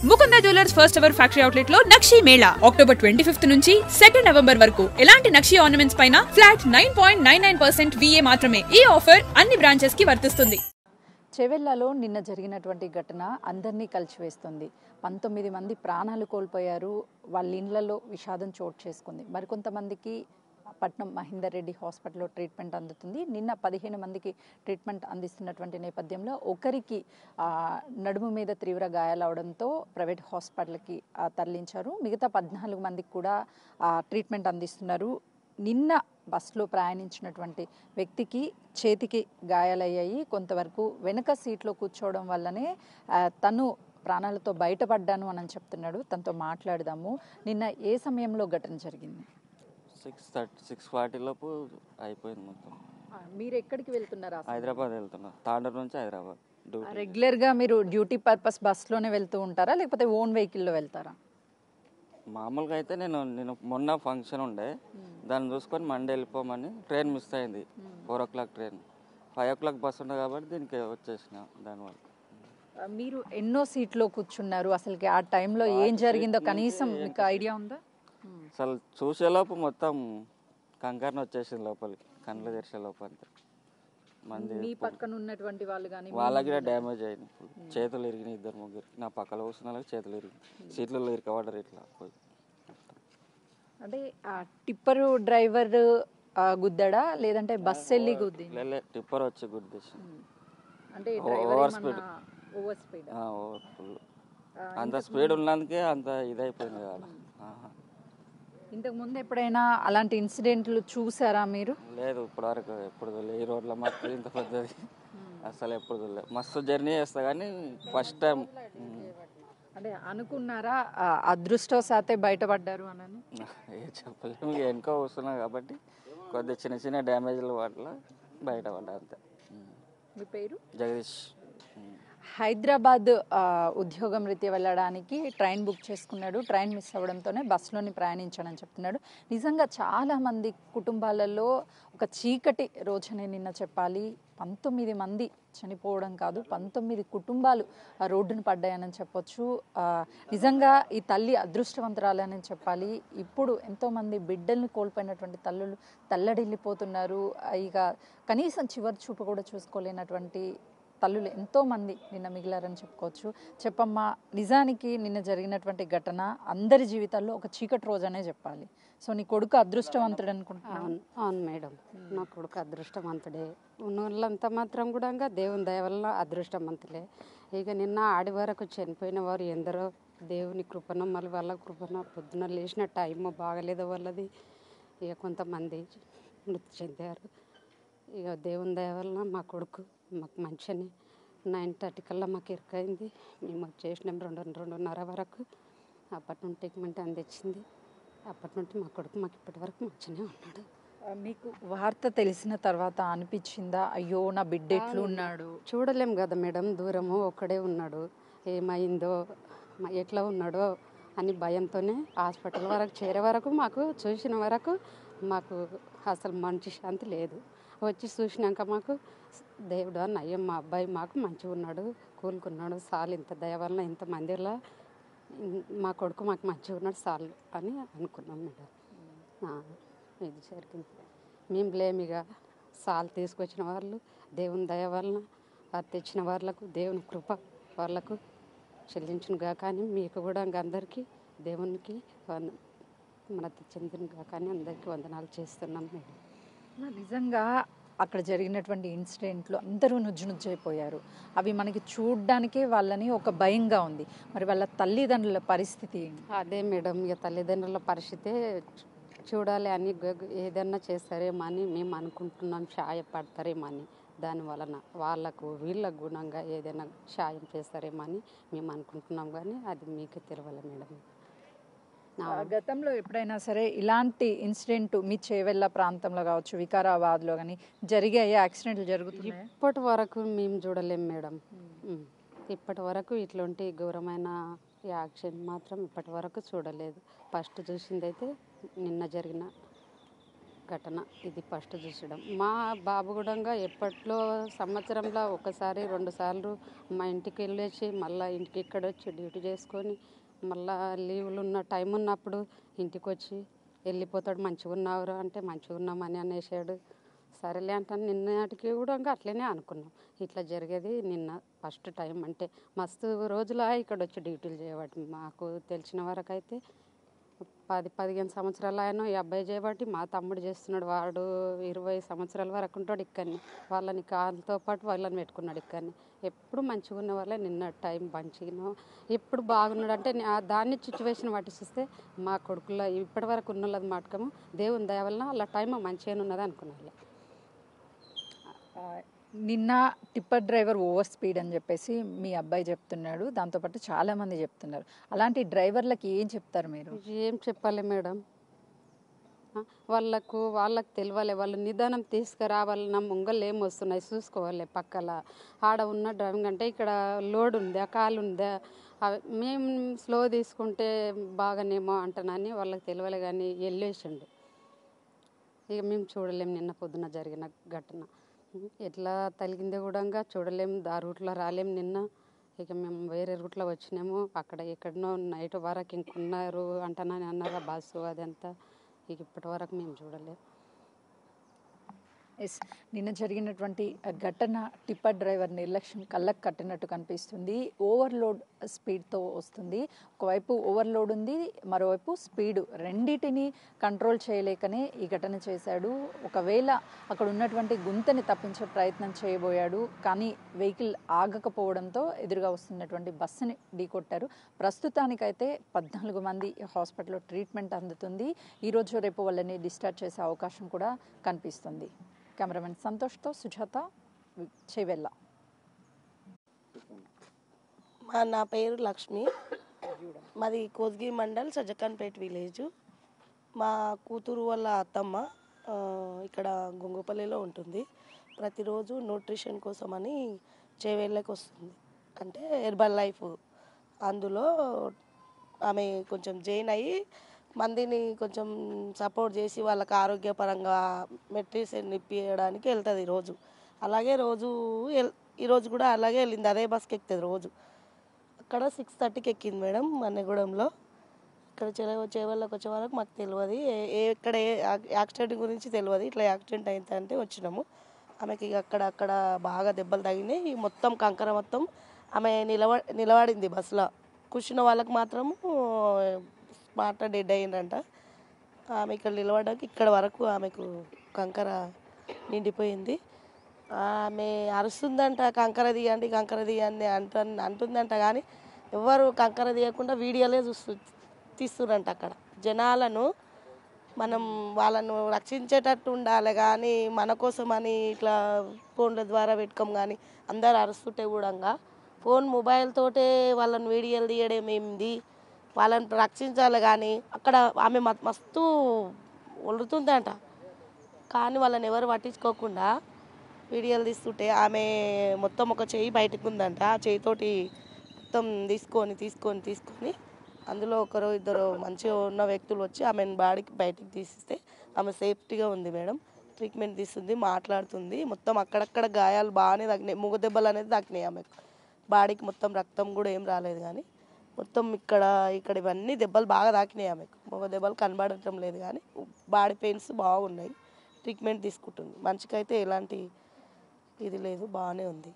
Mukunda jewellers first ever factory outlet లో నక్షి Mela October 25 నుంచి 2 November వరకు ఎలాంటి నక్షి ఆర్నమెంట్స్ పైన ఫ్లాట్ 9.99% VA మాత్రమే. ఈ ఆఫర్ అన్ని బ్రాంచెస్ కి వర్తిస్తుంది. చెవెళ్లలో నిన్న జరిగినటువంటి ఘటన అందరినీ కలిచివేస్తుంది. 19 మంది ప్రాణాలు కోల్పోయారు. వాళ్ళ ఇళ్లలో విషాదం చోటు చేసుకుంది. మరికొంతమందికి పట్నం మహేందర్ రెడ్డి హాస్పిటల్లో ట్రీట్మెంట్ అందుతుంది. నిన్న 15 మందికి ట్రీట్మెంట్ అందిస్తున్నటువంటి నేపథ్యంలో ఒకరికి నడుము మీద తీవ్ర గాయాలవడంతో ప్రైవేట్ హాస్పిటల్కి తరలించారు. మిగతా 14 మందికి కూడా ట్రీట్మెంట్ అందిస్తున్నారు. నిన్న బస్సులో ప్రయాణించినటువంటి వ్యక్తికి చేతికి గాయాలయ్యాయి. కొంతవరకు వెనుక సీట్లో కూర్చోవడం వల్లనే తను ప్రాణాలతో బయటపడ్డాను అని చెప్తున్నాడు. తనతో మాట్లాడదాము. నిన్న ఏ సమయంలో ఘటన జరిగింది? 6:40 లోపు అయిపోయింది మొత్తం. మీరు ఎక్కడికి వెళ్తున్నారా? హైదరాబాద్ వెళ్తున్నా. తాండూరు నుంచి హైదరాబాద్. రెగ్యులర్గా మీరు డ్యూటీ పర్పస్ బస్లోనే వెళ్తూ ఉంటారా లేకపోతే ఓన్ వెహికల్లో వెళ్తారా? మామూలుగా అయితే నేను మొన్న ఫంక్షన్ ఉండే, దాన్ని చూసుకొని మండే వెళ్ళిపోమని ట్రైన్ మిస్ అయింది. 4 o'clock ట్రైన్. 5 o'clock బస్ ఉండే కాబట్టి దీనికి వచ్చేసిన. దానివల్ల మీరు ఎన్నో సీట్లో కూర్చున్నారు. అసలుకి ఆ టైంలో ఏం జరిగిందో కనీసం మీకు ఐడియా ఉందా? అసలు చూసేలోపు మొత్తం కంకరణ వచ్చేసింది లోపలికి, కళ్ళు తెరిచే లోపు. అంతే మంది మీ పక్కన ఉన్నటువంటి వాళ్ళు కానీ వాళ్ళకి కూడా డ్యామేజ్ అయింది. చేతులు ఇరిగినాయి. 2-3 నా పక్కన కూర్చున్న వాళ్ళకి చేతులు ఇరిగి సీట్లలో ఇరుకబడ్డారు. ఇట్లా పోయి అంటే టిప్పర్ డ్రైవర్ గుద్దడా లేదంటే బస్ వెళ్ళి గుద్ది? టిప్పర్ వచ్చి గుద్దేసి. అంటే ఓవర్ స్పీడ్. Over full. అంత స్పీడ్ ఉన్నందుకే అంత ఇదైపోయింది కదా. ఇంతకు ముందు ఎప్పుడైనా అలాంటి ఇన్సిడెంట్లు చూసారా మీరు? లేదు, ఇప్పటివరకు ఎప్పుడు ఈ రోడ్ల మాత్రం ఇంత పెద్దది అసలు ఎప్పుడు చూడలేదు. మస్తు జర్నీ చేస్తా కానీ ఫస్ట్ టైం. అంటే అనుకున్నారా అదృష్టవశాతే బయటపడ్డారు అని? ఏ చెప్పలేము. వెనుక వస్తున్నా కాబట్టి కొద్దిగా చిన్న చిన్న డ్యామేజ్ల వల్ల బయటపడ్డా అంతే. మీ పేరు? జగదీష్. హైదరాబాద్ ఉద్యోగం రీత్యా వెళ్ళడానికి ట్రైన్ బుక్ చేసుకున్నాడు. ట్రైన్ మిస్ అవ్వడంతోనే బస్సులోని ప్రయాణించానని చెప్తున్నాడు. నిజంగా చాలామంది కుటుంబాలలో ఒక చీకటి రోజునే నిన్న చెప్పాలి. 19 మంది చనిపోవడం కాదు, 19 కుటుంబాలు రోడ్డును పడ్డాయని చెప్పొచ్చు. నిజంగా ఈ తల్లి అదృష్టవంతురాలని చెప్పాలి. ఇప్పుడు ఎంతోమంది బిడ్డల్ని కోల్పోయినటువంటి తల్లులు తల్లడిల్లిపోతున్నారు. ఇక కనీసం చివరి చూపు కూడా చూసుకోలేనటువంటి తల్లులు ఎంతోమంది నిన్న మిగిలారని చెప్పుకోవచ్చు. చెప్పమ్మా, నిజానికి నిన్న జరిగినటువంటి ఘటన అందరి జీవితాల్లో ఒక చీకటి రోజు అనే చెప్పాలి. సో నీ కొడుకు అదృష్టవంతుడు అనుకుంటున్నాను. అవును మేడం, నా కొడుకు అదృష్టవంతుడే. ఉన్నోళ్ళంతా మాత్రం కూడా దేవుని దయ వల్ల అదృష్టవంతులే. ఇక నిన్న ఆడి వరకు చనిపోయిన వారు ఎందరో దేవుని కృపణ, మళ్ళీ వాళ్ళ కృపణ. పొద్దున లేచిన టైం బాగలేదు వాళ్ళది. ఇక కొంతమంది మృతి చెందారు. ఇక దేవుని దయ వల్ల మా కొడుకు మాకు మంచిగానే 9:30 కల్లా మాకు ఇరుకైంది. మేము చేసినాం 2:30 వరకు. అప్పటి నుండి ట్రీట్మెంట్ అందించింది. అప్పటి నుండి మా కొడుకు మాకు ఇప్పటి వరకు మంచిగానే ఉన్నాడు. మీకు వార్త తెలిసిన తర్వాత అనిపించిందా అయ్యో నా బిడ్డ ఎట్లు ఉన్నాడు? చూడలేం కదా మేడం, దూరము ఒక్కడే ఉన్నాడు. ఏమైందో ఎట్లా ఉన్నాడో అని భయంతోనే హాస్పిటల్ వరకు చేరే వరకు మాకు చూసిన వరకు మాకు అసలు మంచి శాంతి లేదు. వచ్చి చూసినాక మాకు దేవుడు నయ్యం, మా అబ్బాయి మాకు మంచిగా ఉన్నాడు, కూలుకున్నాడు, సాలు ఇంత దయ వలన ఇంత మందిలో మా కొడుకు మాకు మంచిగా ఉన్నాడు సాలు అని అనుకున్నాం మేడం. ఇది జరిగింది. మేము లేమిగా సాలు తీసుకొచ్చిన వాళ్ళు దేవుని దయ వలన, అది తెచ్చిన వాళ్ళకు దేవుని కృప వాళ్ళకు చెల్లించునుగా. కానీ మీకు కూడా అందరికీ దేవునికి మనకి చెందినగా కానీ అందరికీ వందనాలు చేస్తున్నాం మేడం. నిజంగా అక్కడ జరిగినటువంటి ఇన్సిడెంట్లు అందరూ నుజ్జునుజ్జైపోయారు. అవి మనకి చూడడానికే వాళ్ళని ఒక భయంగా ఉంది. మరి వాళ్ళ తల్లిదండ్రుల పరిస్థితి? అదే మేడం, ఇక తల్లిదండ్రుల పరిస్థితే చూడాలి అని ఏదన్నా చేస్తారేమో అని మేము అనుకుంటున్నాం. సాయపడతారేమో అని, దాని వలన వాళ్ళకు వీళ్ళ గుణంగా ఏదైనా సాయం చేస్తారేమో అని మేము అనుకుంటున్నాం. కానీ అది మీకు తెలియాలి మేడం. గతంలో ఎప్పుడైనా సరే ఇలాంటి ఇన్సిడెంట్ మీ చేవెళ్ళ ప్రాంతంలో కావచ్చు, వికారాబాద్లో కానీ జరిగాయి యాక్సిడెంట్లు జరుగుతున్నాయి? ఇప్పటి వరకు మేము చూడలేం మేడం. ఇప్పటి వరకు ఇట్లాంటి ఘోరమైన యాక్సిడెంట్ మాత్రం ఇప్పటి వరకు చూడలేదు. ఫస్ట్ చూసిందైతే నిన్న జరిగిన ఘటన ఇది ఫస్ట్ చూసడం. మా బాబు కూడా ఎప్పట్లో సంవత్సరంలో ఒకసారి 2 సార్లు మా ఇంటికి వెళ్ళేసి మళ్ళీ ఇంటికి ఇక్కడ వచ్చి డ్యూటీ చేసుకొని మళ్ళీ లీవులు ఉన్న టైం ఉన్నప్పుడు ఇంటికి వచ్చి వెళ్ళిపోతాడు. మంచిగా ఉన్నావురా అంటే మంచిగా ఉన్నామని అనేసాడు. సరేలే అంటాను. నిన్నటికి కూడా అట్లనే అనుకున్నాం. ఇట్లా జరిగేది నిన్న ఫస్ట్ టైం. అంటే మస్తు రోజులా ఇక్కడ వచ్చి డ్యూటీలు చేయబట్టి మాకు తెలిసిన వరకు అయితే 10-15 సంవత్సరాలు ఆయన ఈ అబ్బాయి చేయబట్టి మా తమ్ముడు చేస్తున్నాడు. వాడు 20 సంవత్సరాల వరకు ఉంటాడు ఇక్కడిని. వాళ్ళని కాళ్ళతో పాటు వాళ్ళని పెట్టుకున్నాడు ఇక్కడిని. ఎప్పుడు మంచిగా ఉన్న వాళ్ళే నిన్న టైం మంచిగా ఎప్పుడు బాగున్నాడు అంటే దాన్ని సిచ్యువేషన్ పట్టి చూస్తే మా కొడుకులో ఇప్పటి వరకు ఉన్నది మాటకము దేవుని దయ వలన అలా టైం మంచిగానే ఉన్నది అనుకున్నాను. నిన్న టిప్పర్ డ్రైవర్ ఓవర్ స్పీడ్ అని చెప్పేసి మీ అబ్బాయి చెప్తున్నాడు, దాంతోపాటు చాలామంది చెప్తున్నారు. అలాంటి డ్రైవర్లకి ఏం చెప్తారు మీరు? ఏం చెప్పాలి మేడం, వాళ్ళకు తెలియాలి. వాళ్ళు నిదానం తీసుకురావాలి. నా ముంగళ్ళు ఏం వస్తున్నాయి చూసుకోవాలి. పక్కల ఆడ ఉన్న డ్రైవింగ్ అంటే ఇక్కడ లోడ్ ఉందా కాలు ఉందా మేము స్లో తీసుకుంటే బాగానేమో అంటానని వాళ్ళకి తెలియాలి. కానీ వెళ్ళేసిండు. ఇక మేము చూడలేము. నిన్న పొద్దున జరిగిన ఘటన ఎట్లా తగిలిందో కూడా చూడలేము. ఆ రూట్లో రాలేము నిన్న. ఇక మేము వేరే రూట్లో వచ్చినాము. అక్కడ ఎక్కడనో నైట్ వరకు ఇంకున్నారు అంటానని అన్నారు బస్సు అదంతా. ఇక ఇప్పటి వరకు మేము చూడలేము. ఎస్, నిన్న జరిగినటువంటి ఘటన టిప్పర్ డ్రైవర్ నిర్లక్ష్యం కళ్ళకు కట్టినట్టు కనిపిస్తుంది. ఓవర్లోడ్ స్పీడ్తో వస్తుంది. ఒకవైపు ఓవర్లోడ్ ఉంది, మరోవైపు స్పీడు, రెండింటిని కంట్రోల్ చేయలేకనే ఈ ఘటన చేశాడు. ఒకవేళ అక్కడ ఉన్నటువంటి గుంతని తప్పించే ప్రయత్నం చేయబోయాడు, కానీ వెహికల్ ఆగకపోవడంతో ఎదురుగా వస్తున్నటువంటి బస్సుని ఢీకొట్టారు. ప్రస్తుతానికైతే 14 మంది హాస్పిటల్లో ట్రీట్మెంట్ అందుతుంది. ఈరోజు రేపు వాళ్ళని డిశ్చార్జ్ చేసే అవకాశం కూడా కనిపిస్తుంది. కెమెరామెన్ సంతోష్తో సుజాత, చేవెళ్ళ. నా పేరు లక్ష్మి. మాది కోస్గిరి మండల్ సజ్జకాన్పేట విలేజ్. మా కూతురు వాళ్ళ అత్తమ్మ ఇక్కడ గొంగుపల్లిలో ఉంటుంది. ప్రతిరోజు న్యూట్రిషన్ కోసమని చేవెళ్ళకి వస్తుంది. అంటే హెర్బల్ లైఫ్, అందులో ఆమె కొంచెం జాయిన్ అయ్యి మందిని కొంచెం సపోర్ట్ చేసి వాళ్ళకి ఆరోగ్యపరంగా మెడిసిన్ ఇప్పించడానికి వెళ్తుంది రోజు. అలాగే ఈరోజు కూడా అలాగే వెళ్ళింది. అదే బస్కి ఎక్కుతుంది రోజు. అక్కడ 6:30కి ఎక్కింది మేడం మన్నెగూడెంలో. ఇక్కడ చేవెళ్ళకి వచ్చే వరకు మాకు తెలియదు, ఎక్కడ యాక్సిడెంట్ గురించి తెలియదు. ఇట్లా యాక్సిడెంట్ అయిందంటే వచ్చినాము. ఆమెకి అక్కడ బాగా దెబ్బలు తగినాయి. మొత్తం కంకర మొత్తం ఆమె నిలబడింది బస్సులో. కూర్చున్న వాళ్ళకి మాత్రము స్మార్ట్ డెడ్ అయ్యిందంట. ఆమె ఇక్కడ నిలబడ్డానికి ఇక్కడ వరకు ఆమెకు కంకర నిండిపోయింది. ఆమె అరుస్తుందంట, కంకర తీయండి అంటుందంట. కానీ ఎవరు కంకర తీయకుండా వీడియోలే తీస్తురంట. అక్కడ జనాలను మనం వాళ్ళను రక్షించేటట్టు ఉండాలి, కానీ మన కోసమని ఇట్లా ఫోన్ల ద్వారా పెట్టుకోం. కానీ అందరు అరుస్తుంటే కూడా ఫోన్ మొబైల్ తోటే వాళ్ళని వీడియోలు తీయడం ఏంది, వాళ్ళని రక్షించాలి. కానీ అక్కడ ఆమె మస్తు ఒలుతుందంట, కానీ వాళ్ళని ఎవరు పట్టించుకోకుండా వీడియోలు తీస్తుంటే ఆమె మొత్తం ఒక చెయ్యి బయటకు ఉందంట. ఆ చెయ్యితోటి మొత్తం తీసుకొని అందులో ఒకరు ఇద్దరు మంచిగా ఉన్న వ్యక్తులు వచ్చి ఆమెను బాడీకి బయటికి తీసిస్తే ఆమె సేఫ్టీగా ఉంది మేడం. ట్రీట్మెంట్ తీస్తుంది, మాట్లాడుతుంది. మొత్తం అక్కడక్కడ గాయాలు బాగానే తగ్గినాయి. మూగ దెబ్బలు అనేది తగ్గినాయి ఆమెకు. బాడీకి మొత్తం రక్తం కూడా ఏం రాలేదు, కానీ మొత్తం ఇక్కడ ఇవన్నీ దెబ్బలు బాగా తాకినాయి ఆమెకు. మూగ దెబ్బలు కనబడటం లేదు, కానీ బాడీ పెయిన్స్ బాగున్నాయి. ట్రీట్మెంట్ తీసుకుంటుంది. మనిషికైతే ఎలాంటి ఇది లేదు, బాగానే ఉంది.